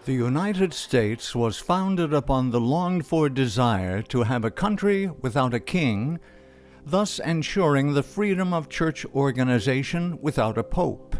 The United States was founded upon the longed-for desire to have a country without a king, thus ensuring the freedom of church organization without a pope.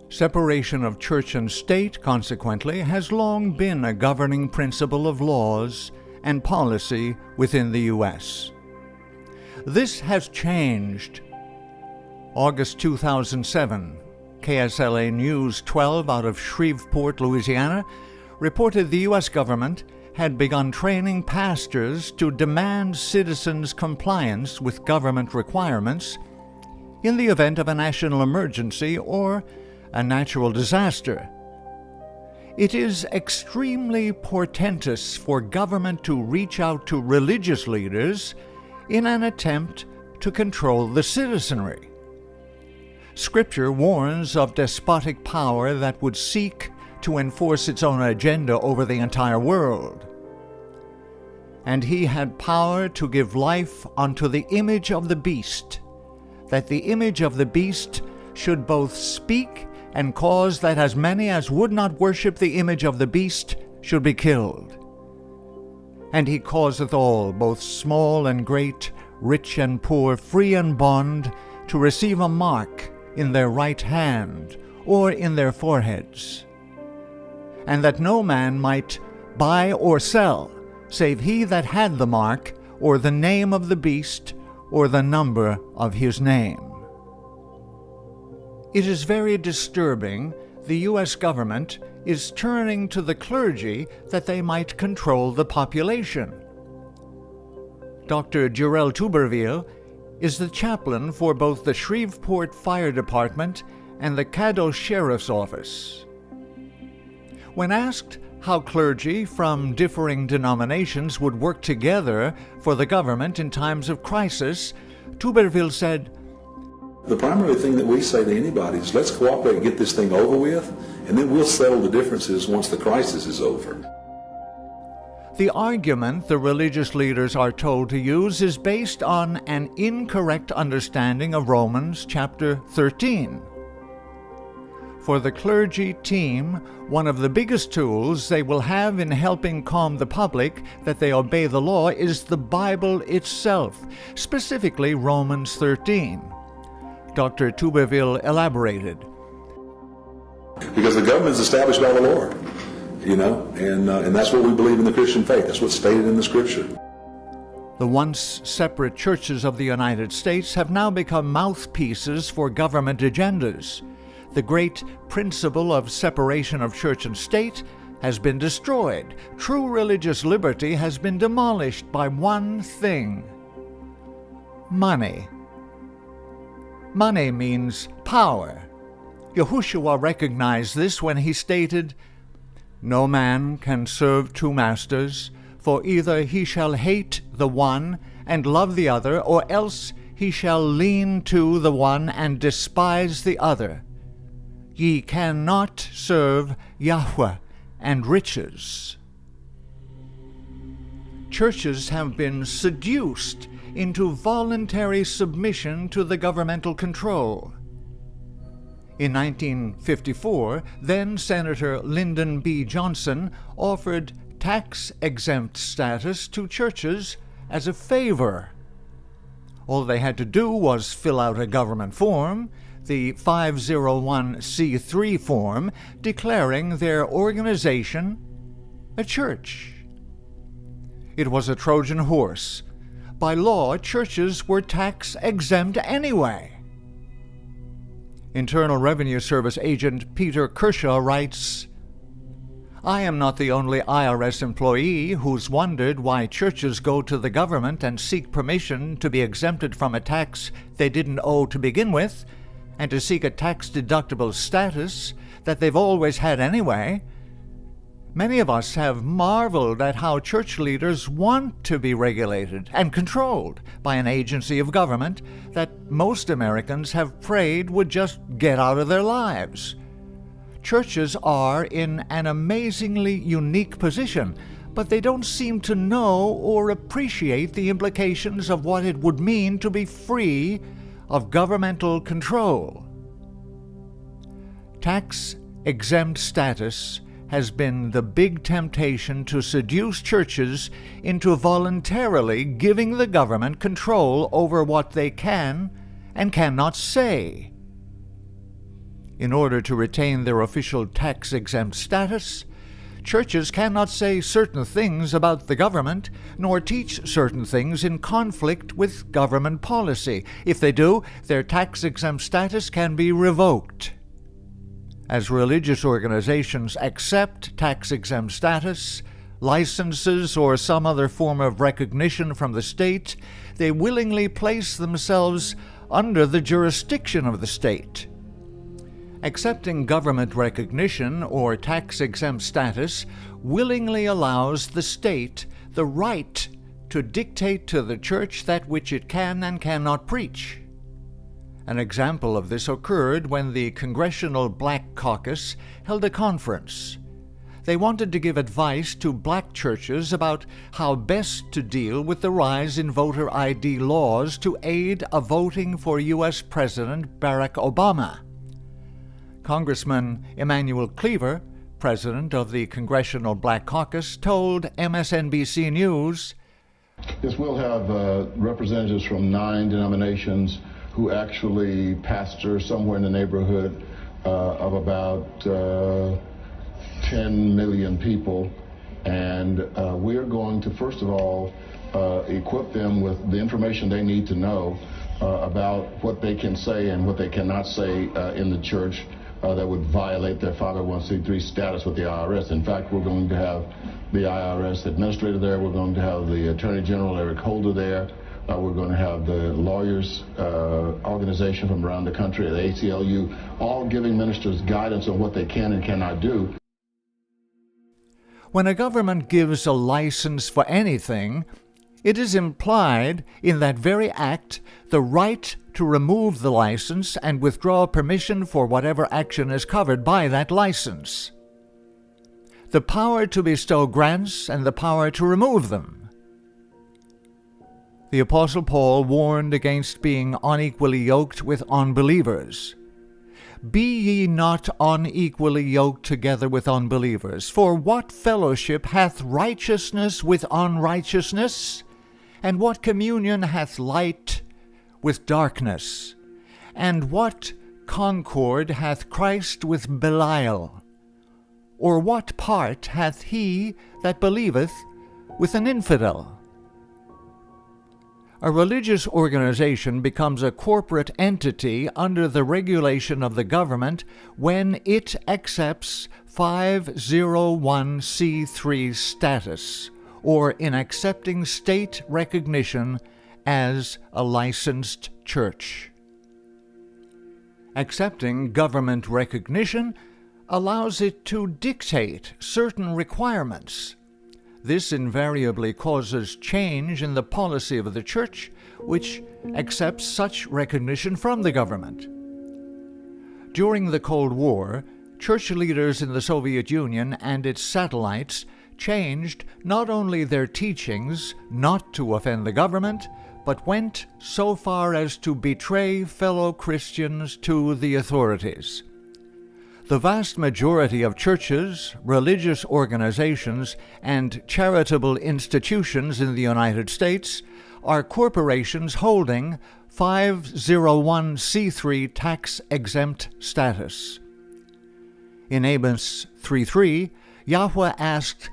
Separation of church and state, consequently, has long been a governing principle of laws and policy within the U.S. This has changed. August 2007, KSLA News 12 out of Shreveport, Louisiana, reported the U.S. government had begun training pastors to demand citizens' compliance with government requirements in the event of a national emergency or a natural disaster. It is extremely portentous for government to reach out to religious leaders in an attempt to control the citizenry. Scripture warns of despotic power that would seek to enforce its own agenda over the entire world. And he had power to give life unto the image of the beast, that the image of the beast should both speak and cause that as many as would not worship the image of the beast should be killed. And he causeth all, both small and great, rich and poor, free and bond, to receive a mark in their right hand or in their foreheads, and that no man might buy or sell, save he that had the mark, or the name of the beast, or the number of his name. It is very disturbing the U.S. government is turning to the clergy that they might control the population. Dr. Jarrell Tuberville is the chaplain for both the Shreveport Fire Department and the Caddo Sheriff's Office. When asked how clergy from differing denominations would work together for the government in times of crisis, Tuberville said, "The primary thing that we say to anybody is let's cooperate and get this thing over with, and then we'll settle the differences once the crisis is over." The argument the religious leaders are told to use is based on an incorrect understanding of Romans chapter 13. For the clergy team, one of the biggest tools they will have in helping calm the public that they obey the law is the Bible itself, specifically Romans 13. Dr. Tuberville elaborated. Because the government is established by the Lord, and that's what we believe in the Christian faith. That's what's stated in the Scripture. The once separate churches of the United States have now become mouthpieces for government agendas. The great principle of separation of church and state has been destroyed. True religious liberty has been demolished by one thing: money. Money means power. Yahushua recognized this when he stated, "No man can serve two masters, for either he shall hate the one and love the other, or else he shall lean to the one and despise the other. Ye cannot serve Yahweh and riches." Churches have been seduced into voluntary submission to the governmental control. In 1954, then-Senator Lyndon B. Johnson offered tax-exempt status to churches as a favor. All they had to do was fill out a government form, the 501c3 form, declaring their organization a church. It was a Trojan horse. By law, churches were tax-exempt anyway. Internal Revenue Service agent Peter Kershaw writes, "I am not the only IRS employee who's wondered why churches go to the government and seek permission to be exempted from a tax they didn't owe to begin with, and to seek a tax-deductible status that they've always had anyway. Many of us have marveled at how church leaders want to be regulated and controlled by an agency of government that most Americans have prayed would just get out of their lives. Churches are in an amazingly unique position, but they don't seem to know or appreciate the implications of what it would mean to be free of governmental control. Tax-exempt status has been the big temptation to seduce churches into voluntarily giving the government control over what they can and cannot say. In order to retain their official tax-exempt status, churches cannot say certain things about the government, nor teach certain things in conflict with government policy. If they do, their tax-exempt status can be revoked. As religious organizations accept tax-exempt status, licenses, or some other form of recognition from the state, they willingly place themselves under the jurisdiction of the state. Accepting government recognition or tax-exempt status willingly allows the state the right to dictate to the church that which it can and cannot preach. An example of this occurred when the Congressional Black Caucus held a conference. They wanted to give advice to black churches about how best to deal with the rise in voter ID laws to aid a voting for U.S. President Barack Obama. Congressman Emanuel Cleaver, president of the Congressional Black Caucus, told MSNBC News, "Yes, we'll have representatives from 9 denominations who actually pastor somewhere in the neighborhood of about 10 million people. And we're going to, first of all, equip them with the information they need to know about what they can say and what they cannot say in the church that would violate their 501c3 status with the IRS. In fact, we're going to have the IRS administrator there. We're going to have the Attorney General, Eric Holder, there. We're going to have the lawyers organization from around the country, the ACLU, all giving ministers guidance on what they can and cannot do." When a government gives a license for anything, it is implied in that very act the right to remove the license and withdraw permission for whatever action is covered by that license. The power to bestow grants and the power to remove them. The Apostle Paul warned against being unequally yoked with unbelievers. "Be ye not unequally yoked together with unbelievers. For what fellowship hath righteousness with unrighteousness? And what communion hath light with darkness? And what concord hath Christ with Belial? Or what part hath he that believeth with an infidel?" A religious organization becomes a corporate entity under the regulation of the government when it accepts 501c3 status, or in accepting state recognition as a licensed church. Accepting government recognition allows it to dictate certain requirements. This invariably causes change in the policy of the church, which accepts such recognition from the government. During the Cold War, church leaders in the Soviet Union and its satellites changed not only their teachings not to offend the government, but went so far as to betray fellow Christians to the authorities. The vast majority of churches, religious organizations, and charitable institutions in the United States are corporations holding 501c3 tax-exempt status. In Amos 3:3, Yahweh asked,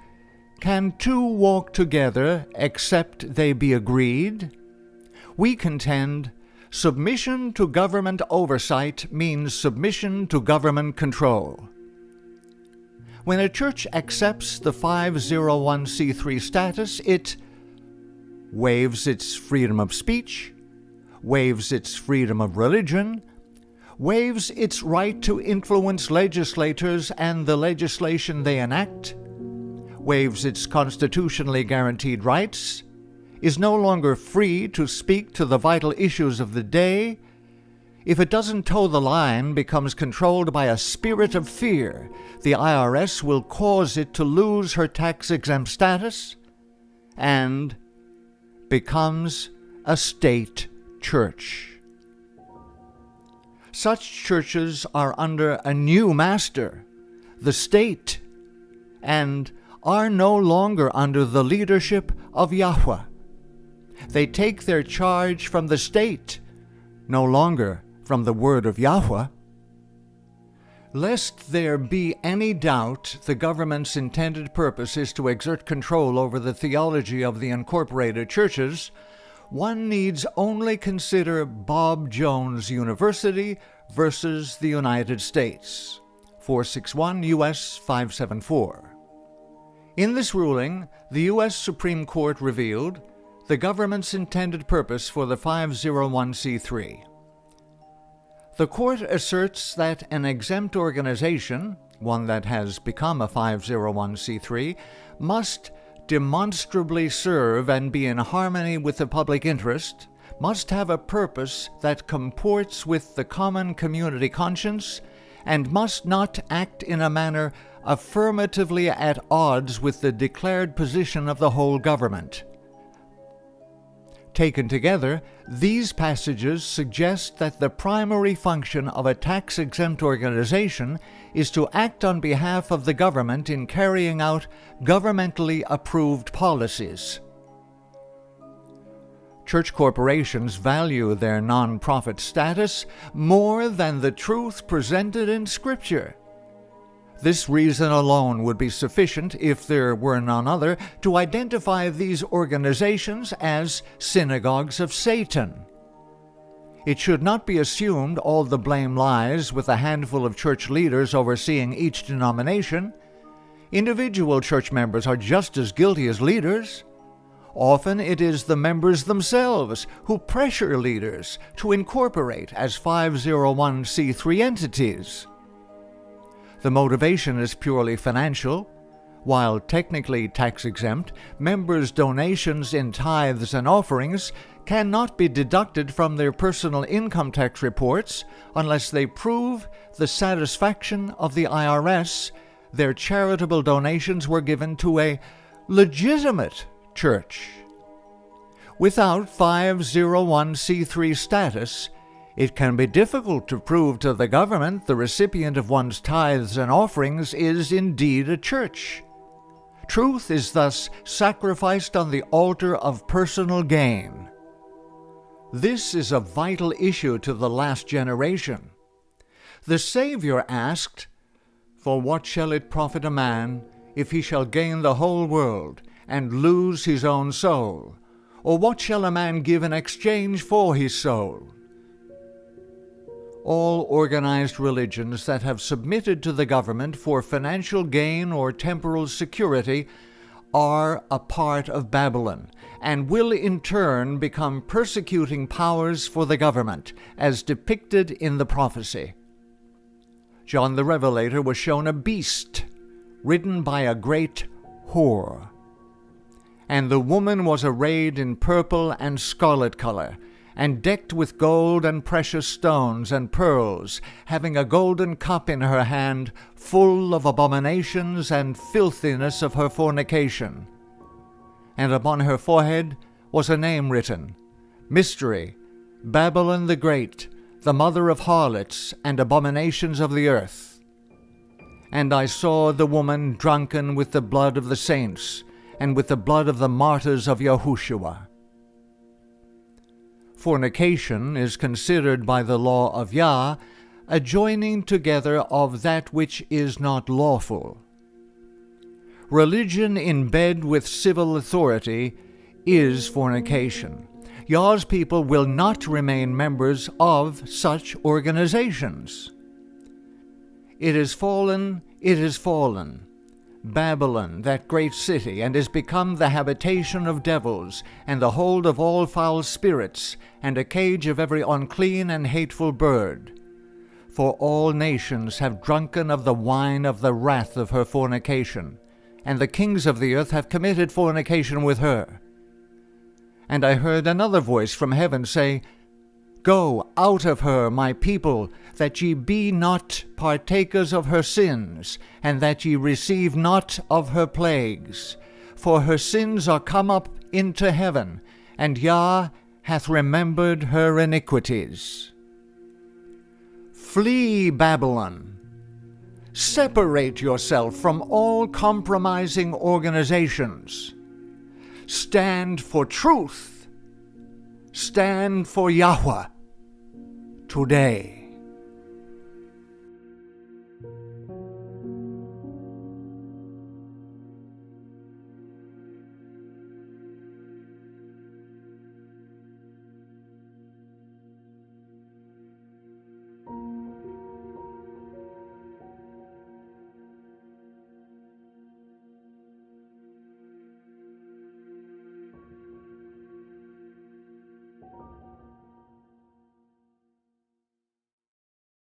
"Can two walk together except they be agreed?" We contend, submission to government oversight means submission to government control. When a church accepts the 501c3 status, it waives its freedom of speech, waives its freedom of religion, waives its right to influence legislators and the legislation they enact, waives its constitutionally guaranteed rights, is no longer free to speak to the vital issues of the day. If it doesn't toe the line, becomes controlled by a spirit of fear, the IRS will cause it to lose her tax-exempt status and becomes a state church. Such churches are under a new master, the state. and are no longer under the leadership of Yahuwah. They take their charge from the state, no longer from the word of Yahuwah. Lest there be any doubt, the government's intended purpose is to exert control over the theology of the incorporated churches. One needs only consider Bob Jones University versus the United States, 461 U.S. 574. In this ruling, the U.S. Supreme Court revealed the government's intended purpose for the 501c3. The court asserts that an exempt organization, one that has become a 501c3, must demonstrably serve and be in harmony with the public interest, must have a purpose that comports with the common community conscience, and must not act in a manner affirmatively at odds with the declared position of the whole government. Taken together, these passages suggest that the primary function of a tax-exempt organization is to act on behalf of the government in carrying out governmentally approved policies. Church corporations value their non-profit status more than the truth presented in Scripture. This reason alone would be sufficient, if there were none other, to identify these organizations as synagogues of Satan. It should not be assumed all the blame lies with a handful of church leaders overseeing each denomination. Individual church members are just as guilty as leaders. Often it is the members themselves who pressure leaders to incorporate as 501c3 entities. The motivation is purely financial. While technically tax-exempt, members' donations in tithes and offerings cannot be deducted from their personal income tax reports unless they prove the satisfaction of the IRS their charitable donations were given to a legitimate church. Without 501c3 status, it can be difficult to prove to the government the recipient of one's tithes and offerings is indeed a church. Truth is thus sacrificed on the altar of personal gain. This is a vital issue to the last generation. The Savior asked, "For what shall it profit a man if he shall gain the whole world and lose his own soul? Or what shall a man give in exchange for his soul?" All organized religions that have submitted to the government for financial gain or temporal security are a part of Babylon, and will in turn become persecuting powers for the government, as depicted in the prophecy. John the Revelator was shown a beast, ridden by a great whore. And the woman was arrayed in purple and scarlet color, and decked with gold and precious stones and pearls, having a golden cup in her hand, full of abominations and filthiness of her fornication. And upon her forehead was a name written, Mystery, Babylon the Great, the mother of harlots and abominations of the earth. And I saw the woman drunken with the blood of the saints, and with the blood of the martyrs of Yahushua. Fornication is considered by the law of Yah a joining together of that which is not lawful. Religion in bed with civil authority is fornication. Yah's people will not remain members of such organizations. It is fallen, it is fallen. Babylon, that great city, and is become the habitation of devils, and the hold of all foul spirits, and a cage of every unclean and hateful bird. For all nations have drunken of the wine of the wrath of her fornication, and the kings of the earth have committed fornication with her. And I heard another voice from heaven say, Go out of her, my people, that ye be not partakers of her sins, and that ye receive not of her plagues. For her sins are come up into heaven, and Yah hath remembered her iniquities. Flee, Babylon! Separate yourself from all compromising organizations. Stand for truth. Stand for Yahweh today.